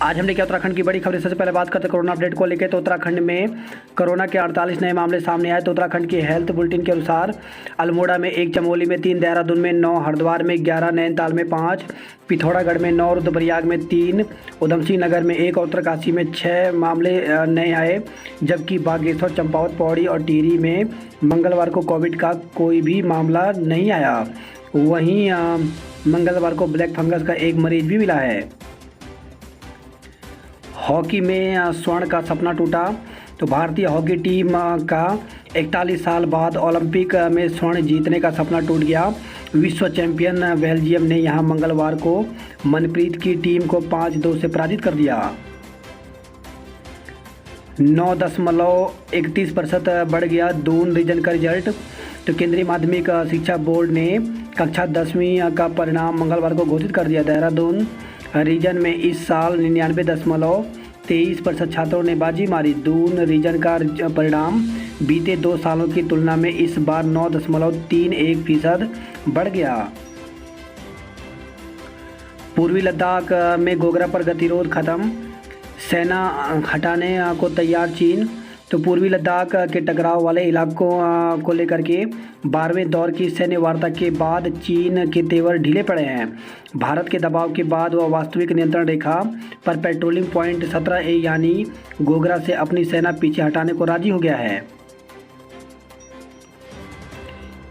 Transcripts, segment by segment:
आज हमने क्या उत्तराखंड की बड़ी खबर। सबसे पहले बात करते हैं कोरोना अपडेट को लेकर। तो उत्तराखंड में कोरोना के 48 नए मामले सामने आए। तो उत्तराखंड की हेल्थ बुलेटिन के अनुसार अल्मोड़ा में 1, चमोली में 3, देहरादून में 9, हरिद्वार में 11, नैनीताल में 5, पिथौरागढ़ में 9, रुद्रप्रयाग में 3, उधमसिंह नगर में 1 और उत्तरकाशी में 6 मामले नए आए। जबकि बागेश्वर, चंपावत, पौड़ी और टिहरी में मंगलवार को कोविड का कोई भी मामला नहीं आया। वहीं मंगलवार को ब्लैक फंगस का एक मरीज भी मिला है। हॉकी में स्वर्ण का सपना टूटा। तो भारतीय हॉकी टीम का 41 साल बाद ओलंपिक में स्वर्ण जीतने का सपना टूट गया। विश्व चैंपियन बेल्जियम ने यहां मंगलवार को मनप्रीत की टीम को 5-2 से पराजित कर दिया। 9.31% बढ़ गया दून रीजन का रिजल्ट। तो केंद्रीय माध्यमिक शिक्षा बोर्ड ने कक्षा 10वीं का परिणाम मंगलवार को घोषित कर दिया। देहरादून रीजन में इस साल 99.23% छात्रों ने बाजी मारी। दून रीजन का परिणाम बीते 2 सालों की तुलना में इस बार 9.31% बढ़ गया। पूर्वी लद्दाख में गोगरा पर गतिरोध खत्म, सेना हटाने को तैयार चीन। तो पूर्वी लद्दाख के टकराव वाले इलाकों को लेकर के 12वें दौर की सैन्य वार्ता के बाद चीन के तेवर ढीले पड़े हैं। भारत के दबाव के बाद वह वास्तविक नियंत्रण रेखा पर पेट्रोलिंग पॉइंट 17A यानी गोगरा से अपनी सेना पीछे हटाने को राजी हो गया है।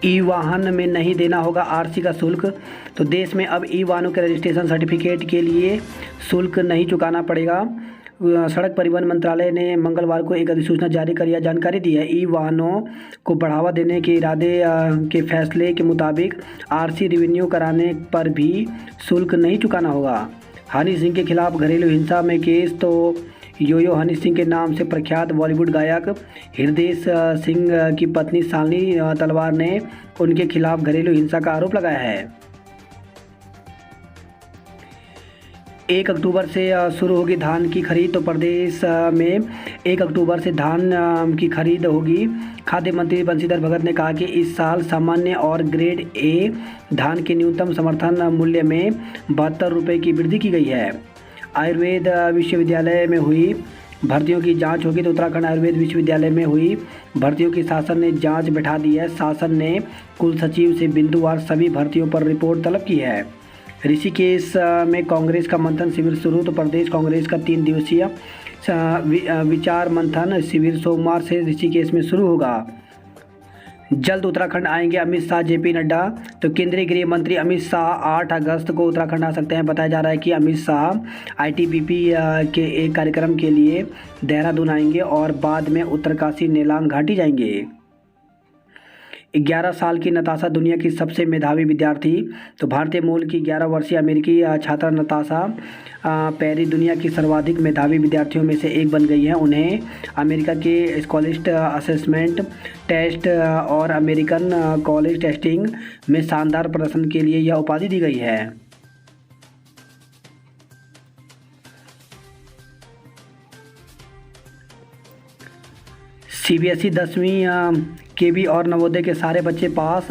ई वाहन में नहीं देना होगा आरसी का शुल्क। तो देश में अब ई वाहनों के रजिस्ट्रेशन सर्टिफिकेट के लिए शुल्क नहीं चुकाना पड़ेगा। सड़क परिवहन मंत्रालय ने मंगलवार को एक अधिसूचना जारी कर यह जानकारी दी है। ई वाहनों को बढ़ावा देने के इरादे के फैसले के मुताबिक आरसी रिन्यू कराने पर भी शुल्क नहीं चुकाना होगा। हनी सिंह के खिलाफ घरेलू हिंसा में केस। तो योयो हनी सिंह के नाम से प्रख्यात बॉलीवुड गायक हृदय सिंह की पत्नी शालिनी तलवार ने उनके खिलाफ घरेलू हिंसा का आरोप लगाया है। 1 अक्टूबर से शुरू होगी धान की खरीद। तो प्रदेश में 1 अक्टूबर से धान की खरीद होगी। खाद्य मंत्री बंशीधर भगत ने कहा कि इस साल सामान्य और ग्रेड ए धान के न्यूनतम समर्थन मूल्य में 72 रुपये की वृद्धि की गई है। आयुर्वेद विश्वविद्यालय में हुई भर्तियों की जांच होगी। तो उत्तराखंड आयुर्वेद विश्वविद्यालय में हुई भर्तियों की शासन ने जांच बैठा दी है। शासन ने कुल सचिव से बिंदुवार सभी भर्तियों पर रिपोर्ट तलब की है। ऋषिकेश में कांग्रेस का मंथन शिविर शुरू। तो प्रदेश कांग्रेस का 3 दिवसीय विचार मंथन शिविर सोमवार से ऋषिकेश में शुरू होगा। जल्द उत्तराखंड आएंगे अमित शाह, जेपी नड्डा। तो केंद्रीय गृह मंत्री अमित शाह 8 अगस्त को उत्तराखंड आ सकते हैं। बताया जा रहा है कि अमित शाह आईटीबीपी के एक कार्यक्रम के लिए देहरादून आएंगे और बाद में उत्तरकाशी, नेलांग घाटी जाएंगे। 11 साल की नताशा दुनिया की सबसे मेधावी विद्यार्थी। तो भारतीय मूल की 11 वर्षीय अमेरिकी छात्रा नताशा पेरी दुनिया की सर्वाधिक मेधावी विद्यार्थियों में से एक बन गई है। उन्हें अमेरिका के स्कॉलिस्ट असेसमेंट टेस्ट और अमेरिकन कॉलेज टेस्टिंग में शानदार प्रदर्शन के लिए यह उपाधि दी गई है। सीबीएसई 10वीं केवी और नवोदय के सारे बच्चे पास।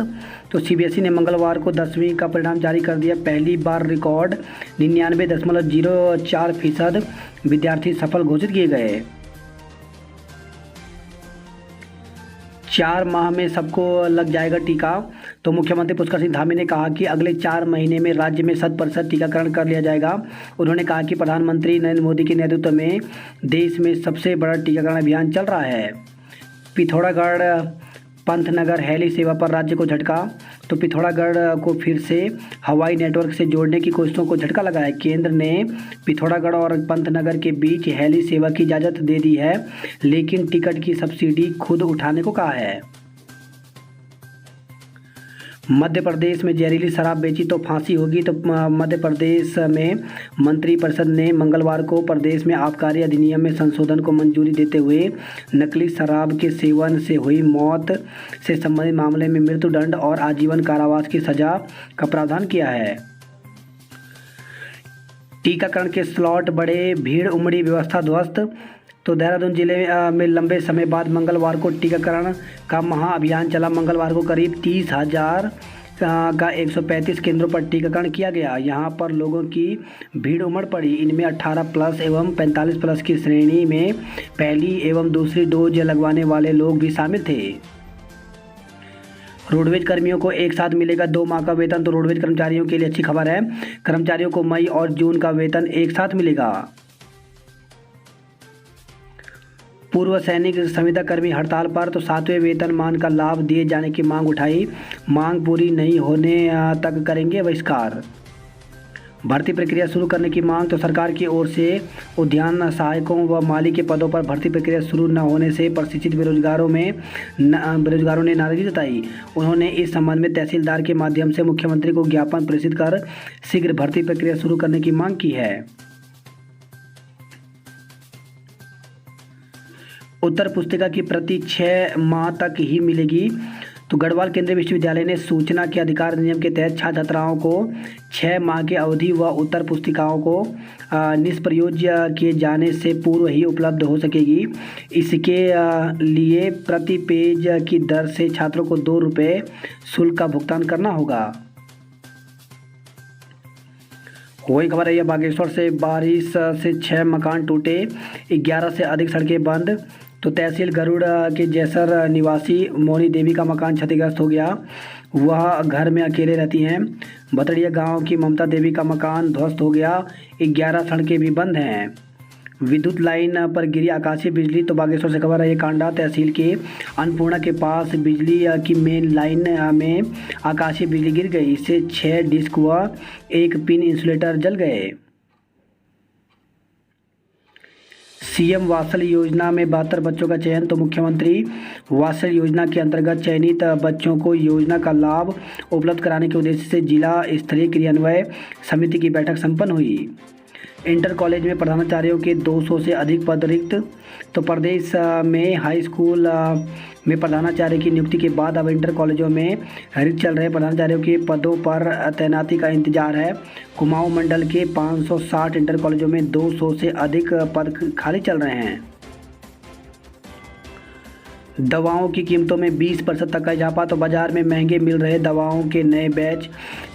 तो सीबीएसई ने मंगलवार को 10वीं का परिणाम जारी कर दिया। पहली बार रिकॉर्ड 99.04% विद्यार्थी सफल घोषित किए गए। 4 माह में सबको लग जाएगा टीका। तो मुख्यमंत्री पुष्कर सिंह धामी ने कहा कि अगले 4 महीने में राज्य में 100% टीकाकरण कर लिया जाएगा। उन्होंने कहा कि प्रधानमंत्री नरेंद्र मोदी के नेतृत्व में देश में सबसे बड़ा टीकाकरण अभियान चल रहा है। पिथौरागढ़ पंतनगर हेली सेवा पर राज्य को झटका। तो पिथौरागढ़ को फिर से हवाई नेटवर्क से जोड़ने की कोशिशों को झटका लगा है। केंद्र ने पिथौरागढ़ और पंतनगर के बीच हेली सेवा की इजाज़त दे दी है, लेकिन टिकट की सब्सिडी खुद उठाने को कहा है। मध्य प्रदेश में जहरीली शराब बेची तो फांसी होगी। तो मध्य प्रदेश में मंत्रिपरिषद ने मंगलवार को प्रदेश में आबकारी अधिनियम में संशोधन को मंजूरी देते हुए नकली शराब के सेवन से हुई मौत से संबंधित मामले में मृत्युदंड और आजीवन कारावास की सजा का प्रावधान किया है। टीकाकरण के स्लॉट बढ़े, भीड़ उमड़ी, व्यवस्था ध्वस्त। तो देहरादून जिले में लंबे समय बाद मंगलवार को टीकाकरण का महाअभियान चला। मंगलवार को करीब 30,000 का 135 केंद्रों पर टीकाकरण किया गया। यहां पर लोगों की भीड़ उमड़ पड़ी। इनमें 18 प्लस एवं 45 प्लस की श्रेणी में पहली एवं दूसरी डोज लगवाने वाले लोग भी शामिल थे। रोडवेज कर्मियों को एक साथ मिलेगा 2 माह का वेतन। तो रोडवेज कर्मचारियों के लिए अच्छी खबर है। कर्मचारियों को मई और जून का वेतन एक साथ मिलेगा। पूर्व सैनिक संविदा कर्मी हड़ताल पर, तो 7वें वेतनमान का लाभ दिए जाने की मांग उठाई। मांग पूरी नहीं होने तक करेंगे बहिष्कार। भर्ती प्रक्रिया शुरू करने की मांग, तो सरकार की ओर से उद्यान सहायकों व माली के पदों पर भर्ती प्रक्रिया शुरू न होने से प्रशिक्षित बेरोजगारों ने नाराजगी जताई। उन्होंने इस संबंध में तहसीलदार के माध्यम से मुख्यमंत्री को ज्ञापन प्रेषित कर शीघ्र भर्ती प्रक्रिया शुरू करने की मांग की है। उत्तर पुस्तिका की प्रति 6 माह तक ही मिलेगी। तो गढ़वाल केंद्रीय विश्वविद्यालय ने सूचना के अधिकार नियम के तहत छात्र छात्राओं को 6 माह की अवधि व उत्तर पुस्तिकाओं को निष्प्रयोज्य किए जाने से पूर्व ही उपलब्ध हो सकेगी। इसके लिए प्रति पेज की दर से छात्रों को 2 रुपये शुल्क का भुगतान करना होगा। वही खबर है, बागेश्वर से बारिश से 6 मकान टूटे, 11 से अधिक सड़कें बंद। तो तहसील गरुड़ के जैसर निवासी मोनी देवी का मकान क्षतिग्रस्त हो गया। वह घर में अकेले रहती हैं। बतड़िया गांव की ममता देवी का मकान ध्वस्त हो गया। 11 सड़कें भी बंद हैं। विद्युत लाइन पर गिरी आकाशीय बिजली। तो बागेश्वर से खबर है, ये कांडा तहसील के अन्नपूर्णा के पास बिजली की मेन लाइन में आकाशीय बिजली गिर गई। इससे 6 डिस्क व 1 पिन इंसुलेटर जल गए। सीएम वात्सल्य योजना में 72 बच्चों का चयन। तो मुख्यमंत्री वात्सल्य योजना के अंतर्गत चयनित बच्चों को योजना का लाभ उपलब्ध कराने के उद्देश्य से जिला स्तरीय क्रियान्वयन समिति की बैठक संपन्न हुई। इंटर कॉलेज में प्रधानाचार्यों के 200 से अधिक पद रिक्त। तो प्रदेश में हाई स्कूल में प्रधानाचार्य की नियुक्ति के बाद अब इंटर कॉलेजों में रिक्त चल रहे प्रधानाचार्यों के पदों पर तैनाती का इंतजार है। कुमाऊं मंडल के 560 इंटर कॉलेजों में 200 से अधिक पद खाली चल रहे हैं। दवाओं की कीमतों में 20% तक का इजाफा। तो बाजार में महंगे मिल रहे दवाओं के नए बैच,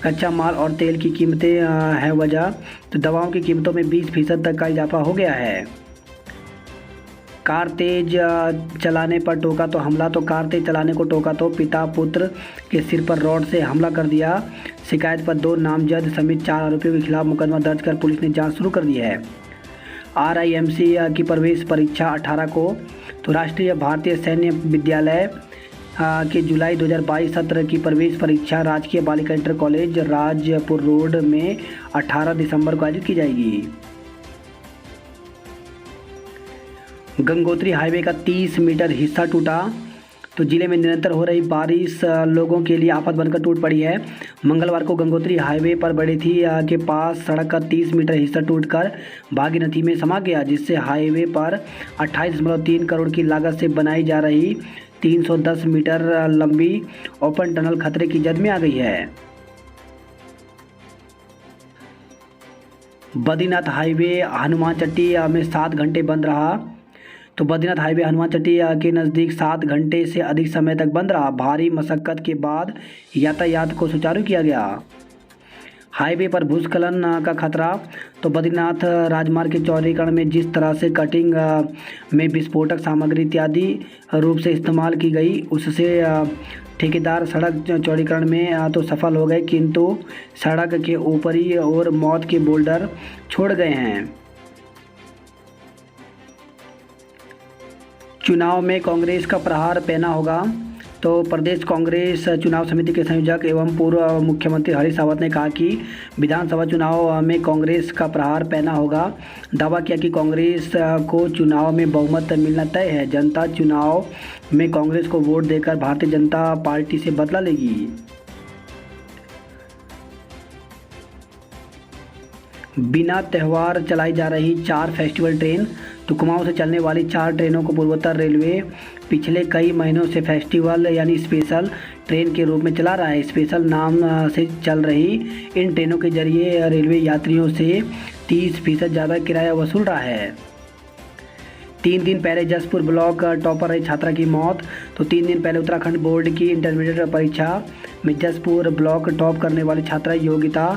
कच्चा माल और तेल की कीमतें है वजह। तो दवाओं की कीमतों में 20% तक का इजाफा हो गया है। कार तेज चलाने पर टोका तो हमला। तो कार तेज चलाने को टोका तो पिता पुत्र के सिर पर रॉड से हमला कर दिया। शिकायत पर 2 नामजद समेत 4 आरोपियों के खिलाफ मुकदमा दर्ज कर पुलिस ने जांच शुरू कर दी है। RIMC की प्रवेश परीक्षा 18 को। तो राष्ट्रीय भारतीय सैन्य विद्यालय के जुलाई 2022 सत्र की प्रवेश परीक्षा राजकीय बालिका इंटर कॉलेज राजपुर रोड में 18 दिसंबर को आयोजित की जाएगी। गंगोत्री हाईवे का 30 मीटर हिस्सा टूटा। तो जिले में निरंतर हो रही बारिश लोगों के लिए आफत बनकर टूट पड़ी है। मंगलवार को गंगोत्री हाईवे पर बड़ेथी के पास सड़क का 30 मीटर हिस्सा टूटकर भागीरथी में समा गया, जिससे हाईवे पर 28.3 करोड़ की लागत से बनाई जा रही 310 मीटर लंबी ओपन टनल खतरे की जद में आ गई है। बद्रीनाथ हाईवे हनुमान चट्टी में 7 घंटे बंद रहा। तो बद्रीनाथ हाईवे हनुमान चट्टी के नज़दीक 7 घंटे से अधिक समय तक बंद रहा। भारी मशक्कत के बाद यातायात को सुचारू किया गया। हाईवे पर भूस्खलन का खतरा। तो बद्रीनाथ राजमार्ग के चौड़ीकरण में जिस तरह से कटिंग में विस्फोटक सामग्री इत्यादि रूप से इस्तेमाल की गई, उससे ठेकेदार सड़क चौड़ीकरण में तो सफल हो गए, किंतु सड़क के ऊपरी और मौत के बोल्डर छोड़ गए हैं। चुनाव में कांग्रेस का प्रहार पैना होगा। तो प्रदेश कांग्रेस चुनाव समिति के संयोजक एवं पूर्व मुख्यमंत्री हरीश रावत ने कहा कि विधानसभा चुनाव में कांग्रेस का प्रहार पैना होगा। दावा किया कि कांग्रेस को चुनाव में बहुमत मिलना तय है। जनता चुनाव में कांग्रेस को वोट देकर भारतीय जनता पार्टी से बदला लेगी। बिना त्योहार चलाई जा रही 4 फेस्टिवल ट्रेन। तो कुमाऊं से चलने वाली 4 ट्रेनों को पूर्वोत्तर रेलवे पिछले कई महीनों से फेस्टिवल यानी स्पेशल ट्रेन के रूप में चला रहा है। स्पेशल नाम से चल रही इन ट्रेनों के जरिए रेलवे यात्रियों से 30% ज़्यादा किराया वसूल रहा है। 3 दिन पहले जसपुर ब्लॉक टॉपर रही छात्रा की मौत। तो 3 दिन पहले उत्तराखंड बोर्ड की इंटरमीडिएट परीक्षा में जसपुर ब्लॉक टॉप करने वाली छात्रा योगिता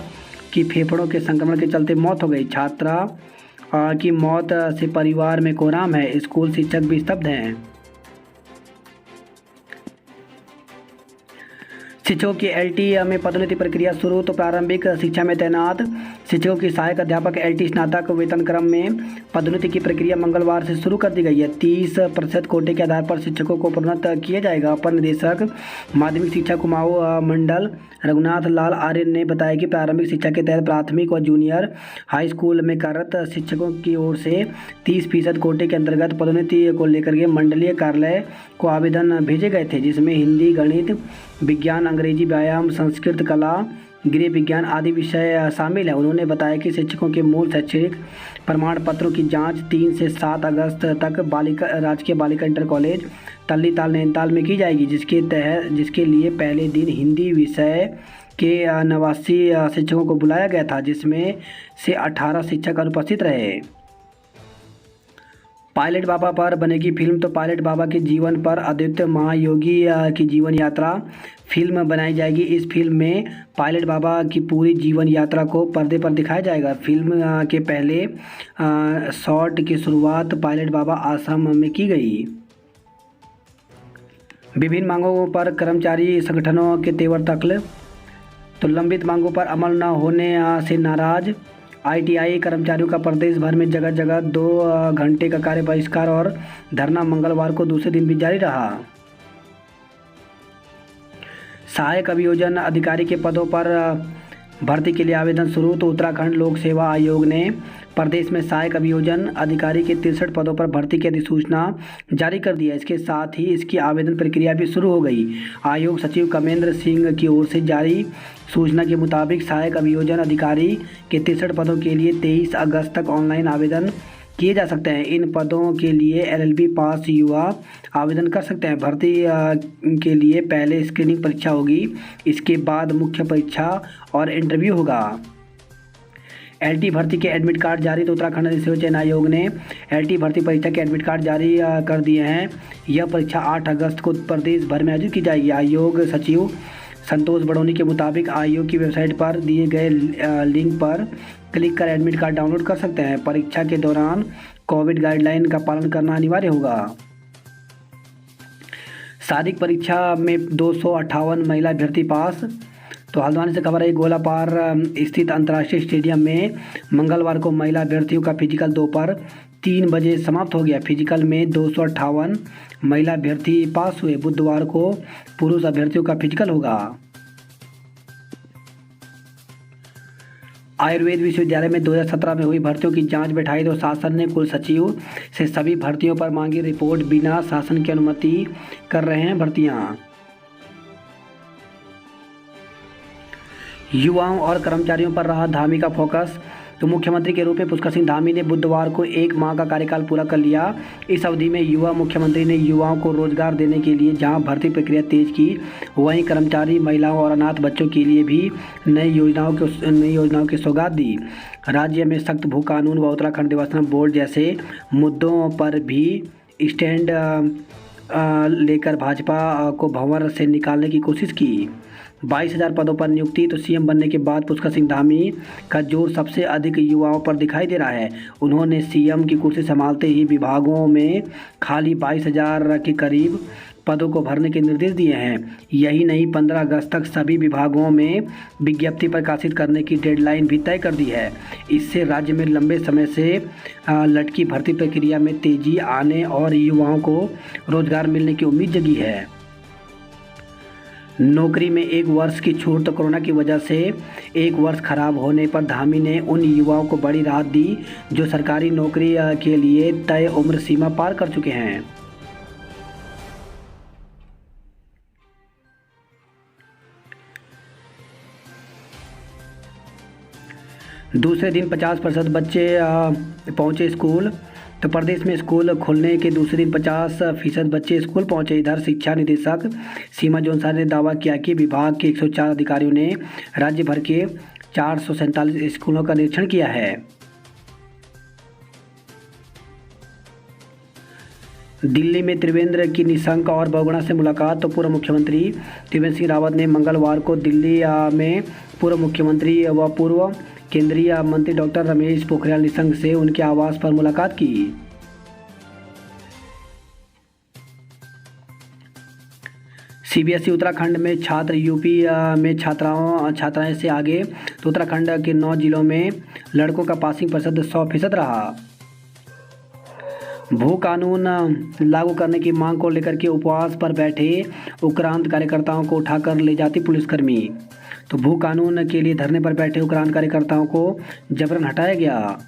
की फेफड़ों के संक्रमण के चलते मौत हो गई। छात्रा की मौत से परिवार में कोहराम है, स्कूल शिक्षक भी स्तब्ध हैं। शिक्षकों की एलटी में पदोन्नति प्रक्रिया शुरू। तो प्रारंभिक शिक्षा में तैनात शिक्षकों की सहायक अध्यापक एलटी स्नातक वेतन क्रम में पदोन्नति की प्रक्रिया मंगलवार से शुरू कर दी गई है। 30% कोटे के आधार पर शिक्षकों को प्रोन्नत किया जाएगा। अपर निदेशक माध्यमिक शिक्षा कुमाऊं मंडल रघुनाथ लाल आर्य ने बताया कि प्रारंभिक शिक्षा के तहत प्राथमिक और जूनियर हाई स्कूल में कार्यरत शिक्षकों की ओर से 30% कोटे के अंतर्गत पदोन्नति को लेकर के मंडलीय कार्यालय को आवेदन भेजे गए थे, जिसमें हिंदी, गणित, विज्ञान, अंग्रेजी, व्यायाम, संस्कृत, कला, गृह विज्ञान आदि विषय शामिल है। उन्होंने बताया कि शिक्षकों के मूल शैक्षणिक प्रमाण पत्रों की जांच 3 से 7 अगस्त तक राजकीय बालिका इंटर कॉलेज तल्लीताल नैनीताल में की जाएगी, जिसके लिए पहले दिन हिंदी विषय के 89 शिक्षकों को बुलाया गया था, जिसमें से 18 शिक्षक अनुपस्थित रहे। पायलट बाबा पर बनेगी फिल्म। तो पायलट बाबा के जीवन पर अद्वितीय महायोगी की जीवन यात्रा फिल्म बनाई जाएगी। इस फिल्म में पायलट बाबा की पूरी जीवन यात्रा को पर्दे पर दिखाया जाएगा। फिल्म के पहले शॉट की शुरुआत पायलट बाबा आश्रम में की गई। विभिन्न मांगों पर कर्मचारी संगठनों के तेवर तख्ल। तो लंबित मांगों पर अमल न होने से नाराज आईटीआई कर्मचारियों का प्रदेश भर में जगह जगह 2 घंटे का कार्य बहिष्कार और धरना मंगलवार को दूसरे दिन भी जारी रहा। सहायक अभियोजन अधिकारी के पदों पर भर्ती के लिए आवेदन शुरू। तो उत्तराखंड लोक सेवा आयोग ने प्रदेश में सहायक अभियोजन अधिकारी के 63 पदों पर भर्ती की अधिसूचना जारी कर दी है। इसके साथ ही इसकी आवेदन प्रक्रिया भी शुरू हो गई। आयोग सचिव कमेंद्र सिंह की ओर से जारी सूचना के मुताबिक सहायक अभियोजन अधिकारी के 63 पदों के लिए 23 अगस्त तक ऑनलाइन आवेदन किए जा सकते हैं। इन पदों के लिए एलएलबी पास युवा आवेदन कर सकते हैं। भर्ती के लिए पहले स्क्रीनिंग परीक्षा होगी, इसके बाद मुख्य परीक्षा और इंटरव्यू होगा। एलटी भर्ती के एडमिट कार्ड जारी। तो उत्तराखंड रिजर्व चयन आयोग ने एलटी भर्ती परीक्षा के एडमिट कार्ड जारी कर दिए हैं। यह परीक्षा 8 अगस्त को प्रदेश भर में आयोजित की जाएगी। आयोग सचिव संतोष बड़ोनी के मुताबिक आयोग की वेबसाइट पर दिए गए लिंक पर क्लिक कर एडमिट कार्ड डाउनलोड कर सकते हैं। परीक्षा के दौरान कोविड गाइडलाइन का पालन करना अनिवार्य होगा। शारीरिक परीक्षा में 258 महिला अभ्यर्थी पास। तो हल्द्वानी से खबर है, गोलापार स्थित अंतर्राष्ट्रीय स्टेडियम में मंगलवार को महिला अभ्यर्थियों का फिजिकल दोपहर 3 बजे समाप्त हो गया। फिजिकल में 258 महिला अभ्यर्थी पास हुए। बुधवार को पुरुष अभ्यर्थियों का फिजिकल होगा। आयुर्वेद विश्वविद्यालय में 2017 में हुई भर्तियों की जांच बैठाई। तो शासन ने कुल सचिव से सभी भर्तियों पर मांगी रिपोर्ट। बिना शासन की अनुमति कर रहे हैं भर्तियां। युवाओं और कर्मचारियों पर रहा धामी का फोकस। तो मुख्यमंत्री के रूप में पुष्कर सिंह धामी ने बुधवार को 1 माह का कार्यकाल पूरा कर लिया। इस अवधि में युवा मुख्यमंत्री ने युवाओं को रोजगार देने के लिए जहां भर्ती प्रक्रिया तेज की, वहीं कर्मचारी, महिलाओं और अनाथ बच्चों के लिए भी नई योजनाओं की सौगात दी। राज्य में सख्त भू कानून व उत्तराखंड देवस्थान बोर्ड जैसे मुद्दों पर भी स्टैंड लेकर भाजपा को भंवर से निकालने की कोशिश की। 22,000 पदों पर नियुक्ति। तो सीएम बनने के बाद पुष्कर सिंह धामी का जोर सबसे अधिक युवाओं पर दिखाई दे रहा है। उन्होंने सीएम की कुर्सी संभालते ही विभागों में खाली 22,000 के करीब पदों को भरने के निर्देश दिए हैं। यही नहीं, 15 अगस्त तक सभी विभागों में विज्ञप्ति प्रकाशित करने की डेडलाइन भी तय कर दी है। इससे राज्य में लंबे समय से लटकी भर्ती प्रक्रिया में तेजी आने और युवाओं को रोजगार मिलने की उम्मीद जगी है। नौकरी में 1 वर्ष की छूट। तो कोरोना की वजह से 1 वर्ष खराब होने पर धामी ने उन युवाओं को बड़ी राहत दी जो सरकारी नौकरी के लिए तय उम्र सीमा पार कर चुके हैं। दूसरे दिन 50% बच्चे पहुंचे स्कूल। तो प्रदेश में स्कूल खुलने के दूसरे दिन 50% बच्चे स्कूल पहुंचे। इधर शिक्षा निदेशक सीमा जोनसारी ने दावा किया कि विभाग के 104 अधिकारियों ने राज्य भर के 447 स्कूलों का निरीक्षण किया है। दिल्ली में त्रिवेंद्र की निशंक और बहुगुणा से मुलाकात। तो पूर्व मुख्यमंत्री त्रिवेंद्र सिंह रावत ने मंगलवार को दिल्ली में पूर्व मुख्यमंत्री व पूर्व केंद्रीय मंत्री डॉक्टर रमेश पोखरियाल निशंक से उनके आवास पर मुलाकात की। सीबीएसई उत्तराखंड में छात्र यूपी में छात्राएं से आगे। तो उत्तराखंड के 9 जिलों में लड़कों का पासिंग प्रतिशत 100% रहा। भू कानून लागू करने की मांग को लेकर के उपवास पर बैठे उग्रांत कार्यकर्ताओं को उठाकर ले जाती पुलिसकर्मी। तो भू कानून के लिए धरने पर बैठे उग्रांत कार्यकर्ताओं को जबरन हटाया गया।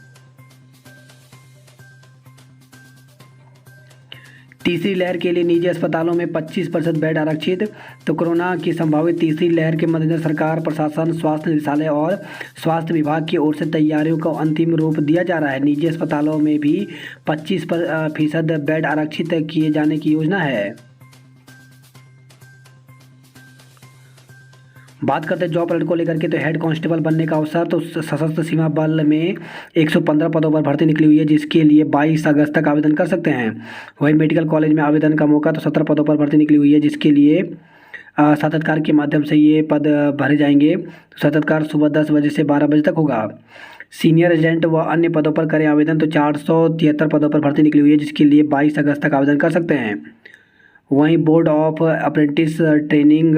तीसरी लहर के लिए निजी अस्पतालों में 25% बेड आरक्षित। तो कोरोना की संभावित तीसरी लहर के मद्देनजर सरकार, प्रशासन, स्वास्थ्य निदेशालय और स्वास्थ्य विभाग की ओर से तैयारियों को अंतिम रूप दिया जा रहा है। निजी अस्पतालों में भी 25% बेड आरक्षित किए जाने की योजना है। बात करते हैं जॉब अलर्ट को लेकर के। तो हेड कांस्टेबल बनने का अवसर। तो सशस्त्र सीमा बल में 115 पदों पर भर्ती निकली हुई है, जिसके लिए 22 अगस्त तक आवेदन कर सकते हैं। वहीं मेडिकल कॉलेज में आवेदन का मौका। तो 17 पदों पर भर्ती निकली हुई है, जिसके लिए साक्षात्कार के माध्यम से ये पद भरे जाएंगे। तो साक्षात्कार सुबह 10 बजे से 12 बजे तक होगा। सीनियर एजेंट व अन्य पदों पर करें आवेदन। तो 473 पदों पर भर्ती निकली हुई है, जिसके लिए 22 अगस्त तक आवेदन कर सकते हैं। वहीं बोर्ड ऑफ अप्रेंटिस ट्रेनिंग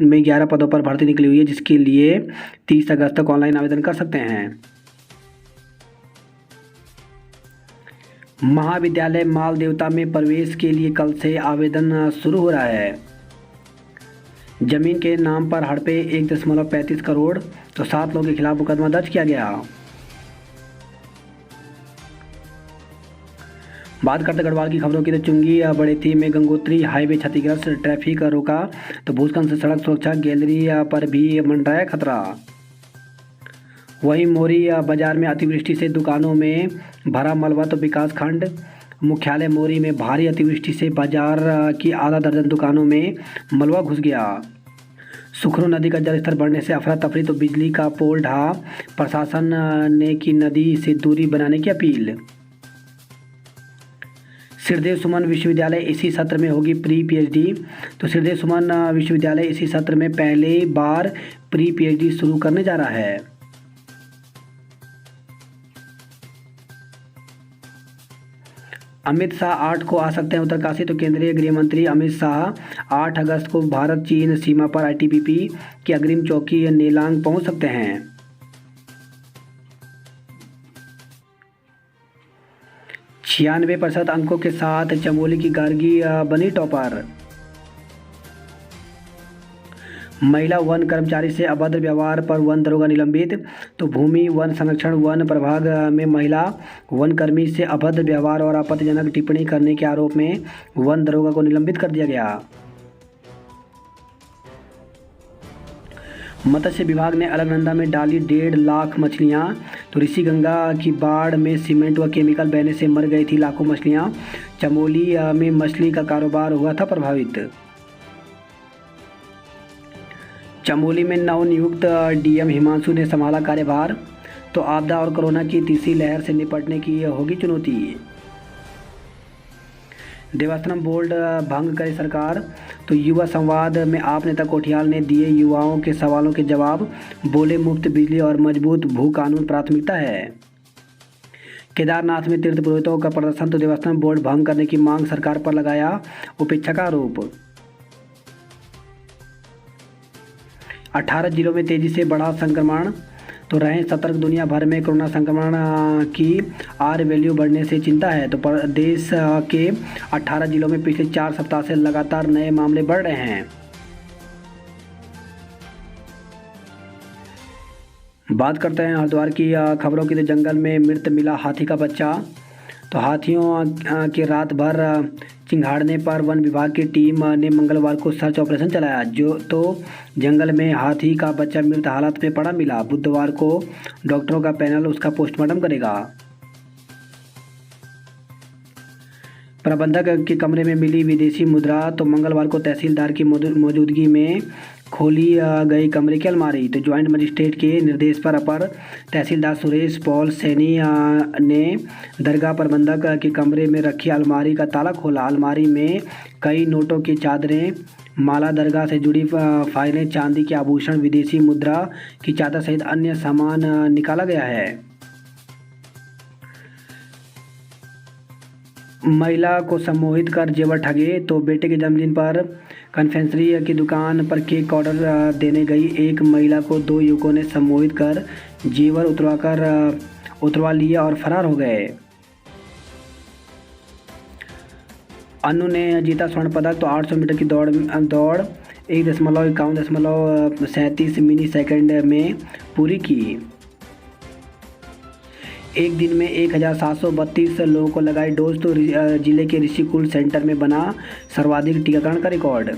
में 11 पदों पर भर्ती निकली हुई है, जिसके लिए 30 अगस्त तक ऑनलाइन आवेदन कर सकते हैं। महाविद्यालय माल देवता में प्रवेश के लिए कल से आवेदन शुरू हो रहा है। जमीन के नाम पर हड़पे 1.35 करोड़। तो 7 लोगों के खिलाफ मुकदमा दर्ज किया गया। बात करते गढ़वाल की खबरों की। तो चुंगी बड़ेती में गंगोत्री हाईवे क्षतिग्रस्त, ट्रैफिक रोका। तो भूस्खलन से सड़क सुरक्षा, गैलरी पर भी मंडराया खतरा। वहीं मोरी बाजार में अतिवृष्टि से दुकानों में भरा मलबा। तो विकास खंड मुख्यालय मोरी में भारी अतिवृष्टि से बाजार की आधा दर्जन दुकानों में मलबा घुस गया। सुखरू नदी का जलस्तर बढ़ने से अफरा तफरी। तो बिजली का पोल ढहा, प्रशासन ने की नदी से दूरी बनाने की अपील। श्रीदेव सुमन विश्वविद्यालय इसी सत्र में होगी प्री पीएचडी। तो श्रीदेव सुमन विश्वविद्यालय इसी सत्र में पहली बार प्री पीएचडी शुरू करने जा रहा है। अमित शाह 8 को आ सकते हैं उत्तरकाशी। तो केंद्रीय गृह मंत्री अमित शाह 8 अगस्त को भारत चीन सीमा पर आईटीबीपी की अग्रिम चौकी नेलांग पहुंच सकते हैं। 96% अंकों के साथ चमोली की गार्गी बनी टॉपर। महिला वन कर्मचारी से अभद्र व्यवहार पर वन दरोगा निलंबित। तो भूमि वन संरक्षण वन प्रभाग में महिला वन कर्मी से अभद्र व्यवहार और आपत्तिजनक टिप्पणी करने के आरोप में वन दरोगा को निलंबित कर दिया गया। मत्स्य विभाग ने अलकनंदा में डाली 1.5 लाख मछलियां। तो ऋषिगंगा की बाढ़ में सीमेंट व केमिकल बहने से मर गई थी लाखों मछलियां। चमोली में मछली का कारोबार हुआ था प्रभावित। चमोली में नवनियुक्त डीएम हिमांशु ने संभाला कार्यभार। तो आपदा और कोरोना की तीसरी लहर से निपटने की होगी चुनौती। देवाश्रम बोर्ड भंग करे सरकार। तो युवा संवाद में आप नेता कोठियाल ने दिए युवाओं के सवालों के जवाब। बोले मुफ्त बिजली और मजबूत भू कानून प्राथमिकता है। केदारनाथ में तीर्थ पुरोहितों का प्रदर्शन। तो देवाश्रम बोर्ड भंग करने की मांग सरकार पर लगाया उपेक्षा का आरोप। 18 जिलों में तेजी से बढ़ा संक्रमण। तो रहें सतर्क, दुनिया भर में कोरोना संक्रमण की आर वैल्यू बढ़ने से चिंता है। तो देश के 18 जिलों में पिछले 4 सप्ताह से लगातार नए मामले बढ़ रहे हैं। बात करते हैं हरिद्वार की खबरों की। तो जंगल में मृत मिला हाथी का बच्चा। तो हाथियों के रात भर चिंगाड़ने पर वन विभाग की टीम ने मंगलवार को सर्च ऑपरेशन चलाया। जंगल में हाथी का बच्चा मृत हालत में पड़ा मिला। बुधवार को डॉक्टरों का पैनल उसका पोस्टमार्टम करेगा। प्रबंधक के कमरे में मिली विदेशी मुद्रा। तो मंगलवार को तहसीलदार की मौजूदगी में खोली गई कमरे की अलमारी। तो ज्वाइंट मजिस्ट्रेट के निर्देश पर अपर तहसीलदार सुरेश पॉल सैनी ने दरगाह प्रबंधक के कमरे में रखी अलमारी का ताला खोला। अलमारी में कई नोटों की चादरें, माला, दरगाह से जुड़ी फाइलें, चांदी के आभूषण, विदेशी मुद्रा की चादर सहित अन्य सामान निकाला गया है। महिला को सम्मोहित कर जेवर ठगे। तो बेटे के जन्मदिन पर कन्फेक्शनरी की दुकान पर केक ऑर्डर देने गई एक महिला को दो युवकों ने सम्मोहित कर जेवर उतरवा लिया और फरार हो गए। अनु ने जीता स्वर्ण पदक। तो 800 मीटर की दौड़ 1.51.37 मिनी सेकंड में पूरी की। एक दिन में 1732 लोगों को लगाई डोज। तो जिले के ऋषिकुल सेंटर में बना सर्वाधिक टीकाकरण का रिकॉर्ड।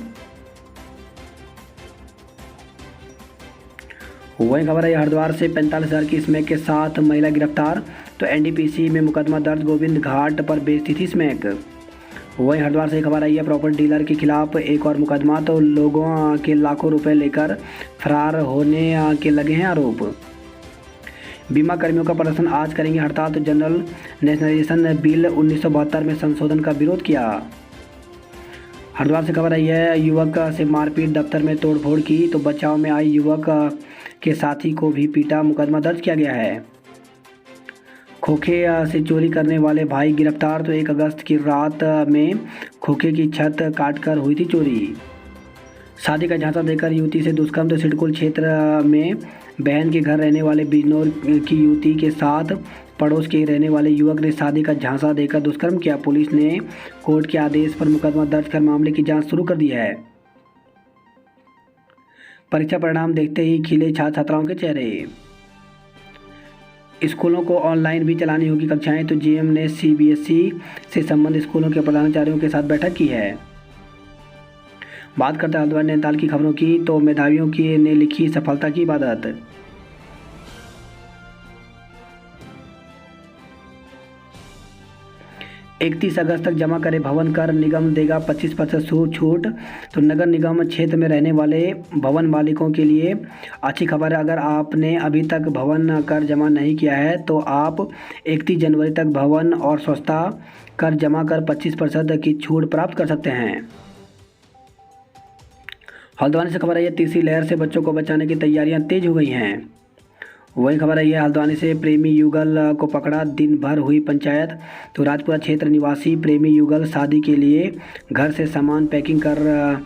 वही खबर है हरिद्वार से 45,000 की स्मैक के साथ महिला गिरफ्तार। तो एनडीपीसी में मुकदमा दर्ज, गोविंद घाट पर बेचती थी स्मैक। वही हरिद्वार से खबर आई है प्रॉपर्टी डीलर के खिलाफ एक और मुकदमा। तो लोगों के लाखों रुपए लेकर फरार होने के लगे हैं आरोप। बीमा कर्मियों का प्रदर्शन, आज करेंगे हड़ताल। तो जनरल नेशनलाइजेशन बिल 1972 में संशोधन का विरोध किया। हरिद्वार से खबर आई है युवक से मारपीट, दफ्तर में तोड़फोड़ की। तो बचाव में आई युवक के साथी को भी पीटा, मुकदमा दर्ज किया गया है। खोखे से चोरी करने वाले भाई गिरफ्तार। तो 1 अगस्त की रात में खोखे की छत काटकर हुई थी चोरी। शादी का झांसा देकर युवती से दुष्कर्म। तो सिडकुल क्षेत्र में बहन के घर रहने वाले बिजनौर की युवती के साथ पड़ोस के रहने वाले युवक ने शादी का झांसा देकर दुष्कर्म किया। पुलिस ने कोर्ट के आदेश पर मुकदमा दर्ज कर मामले की जांच शुरू कर दी है। परीक्षा परिणाम देखते ही खिले छात्र छात्राओं के चेहरे। स्कूलों को ऑनलाइन भी चलानी होगी कक्षाएं। तो जीएम ने सीबीएसई से संबंधित स्कूलों के प्रधानाचार्यों के साथ बैठक की है। बात करते हैं हरिद्वार नैनीताल की खबरों की। तो मेधावियों की ने लिखी सफलता की इबादत। 31 अगस्त तक जमा करे भवन कर, निगम देगा 25% छूट। तो नगर निगम क्षेत्र में रहने वाले भवन मालिकों के लिए अच्छी खबर है। अगर आपने अभी तक भवन कर जमा नहीं किया है तो आप 31 जनवरी तक भवन और स्वच्छता कर जमा कर 25% की छूट प्राप्त कर सकते हैं। हल्द्वानी से खबर आई है तीसरी लहर से बच्चों को बचाने की तैयारियां तेज हो गई हैं। वही खबर आई है हल्द्वानी से प्रेमी युगल को पकड़ा, दिन भर हुई पंचायत। तो राजपुरा क्षेत्र निवासी प्रेमी युगल शादी के लिए घर से सामान पैकिंग कर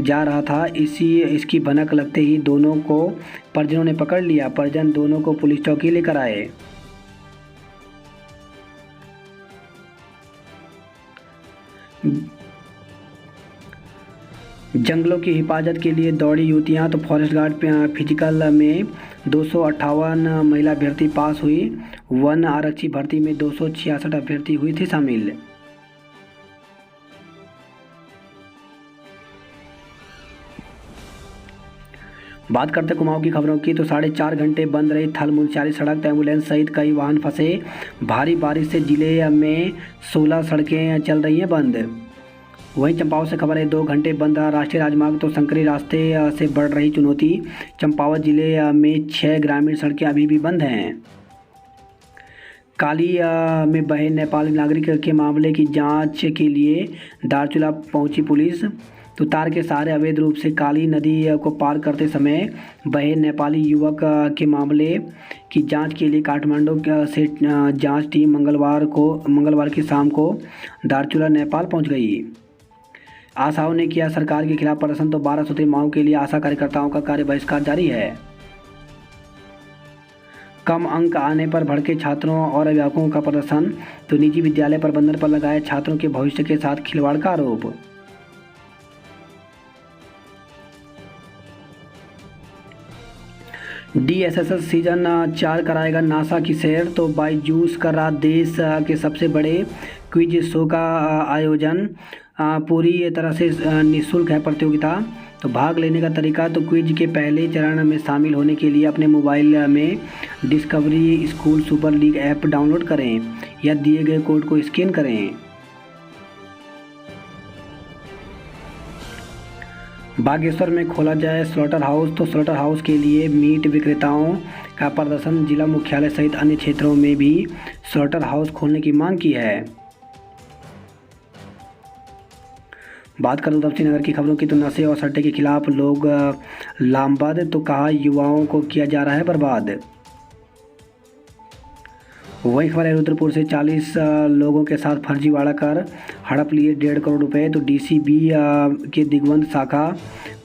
जा रहा था। इसकी भनक लगते ही दोनों को परिजनों ने पकड़ लिया। परिजन दोनों को पुलिस चौकी लेकर आए। जंगलों की हिफाजत के लिए दौड़ी युवतियां। तो फॉरेस्ट गार्ड फिजिकल में 258 महिला अभ्यर्थी पास हुई। वन आरक्षी भर्ती में 266 अभ्यर्थी हुई थी शामिल। बात करते कुमाऊं की खबरों की। तो 4.5 घंटे बंद रही थल मुनस्यारी सड़क। एम्बुलेंस सहित कई वाहन फंसे। भारी बारिश से जिले में 16 सड़कें चल रही हैं बंद। वहीं चंपावत से खबर है 2 घंटे बंद रहा राष्ट्रीय राजमार्ग। तो संकरी रास्ते से बढ़ रही चुनौती। चंपावत जिले में 6 ग्रामीण सड़कें अभी भी बंद हैं। काली में बहे नेपाली नागरिक के मामले की जांच के लिए दारचूला पहुंची पुलिस। तो तार के सहारे अवैध रूप से काली नदी को पार करते समय बहे नेपाली युवक के मामले की जांच के लिए काठमांडू से जांच टीम मंगलवार की शाम को दारचूला नेपाल पहुंच गई। आशाओं ने किया सरकार के खिलाफ प्रदर्शन। तो 12 सूत्री मांगों के लिए आशा कार्यकर्ताओं का कार्य बहिष्कार जारी है। कम अंक आने पर भड़के छात्रों और अभिभावकों का प्रदर्शन। तो निजी विद्यालय प्रबंधन पर लगाए छात्रों के भविष्य के साथ खिलवाड़ का आरोप। DSSS सीजन 4 कराएगा नासा की सैर। तो बाईजूस कर रहा देश के सबसे बड़े क्विज शो का आयोजन। पूरी तरह से निःशुल्क है प्रतियोगिता। तो भाग लेने का तरीका। तो क्विज के पहले चरण में शामिल होने के लिए अपने मोबाइल में discovery school super league app download करें या दिए गए कोड को स्कैन करें। बागेश्वर में खोला जाए स्लॉटर हाउस, तो स्लॉटर हाउस के लिए मीट विक्रेताओं का प्रदर्शन। जिला मुख्यालय सहित अन्य क्षेत्रों में भी स्लॉटर हाउस खोलने की मांग की है। बात करूं दक्षिण नगर की खबरों की, तो नशे और सट्टे के खिलाफ लोग लामबंद, तो कहा युवाओं को किया जा रहा है बर्बाद। वही खबर है रुद्रपुर से 40 लोगों के साथ फर्जीवाड़ा कर हड़प लिए 1.5 करोड़ रुपए, तो डीसीबी के दिग्वंत शाखा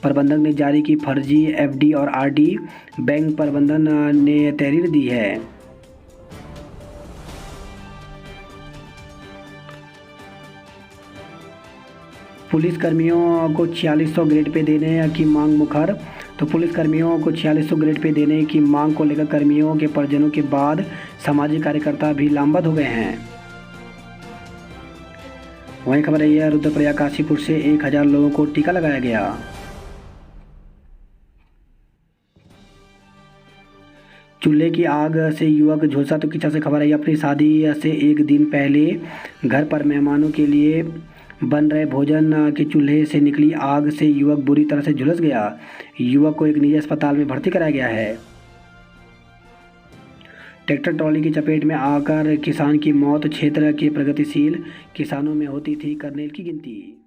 प्रबंधक ने जारी की फर्जी एफडी और आरडी, बैंक प्रबंधन ने तहरीर दी है। पुलिसकर्मियों को 4600 ग्रेड पे देने की मांग मुखर, तो पुलिसकर्मियों को 4600 ग्रेड पे देने की मांग को लेकर कर्मियों के परिजनों के बाद सामाजिक कार्यकर्ता भी लामबंद हो गए हैं। वहीं खबर यही है रुद्रप्रयाग काशीपुर से 1000 लोगों को टीका लगाया गया। चूल्हे की आग से युवक झुलसा, तो किच्चा से खबर है अपनी शादी से एक दिन पहले घर पर मेहमानों के लिए बन रहे भोजन के चूल्हे से निकली आग से युवक बुरी तरह से झुलस गया। युवक को एक निजी अस्पताल में भर्ती कराया गया है। ट्रैक्टर ट्रॉली की चपेट में आकर किसान की मौत, क्षेत्र के प्रगतिशील किसानों में होती थी करनेल की गिनती।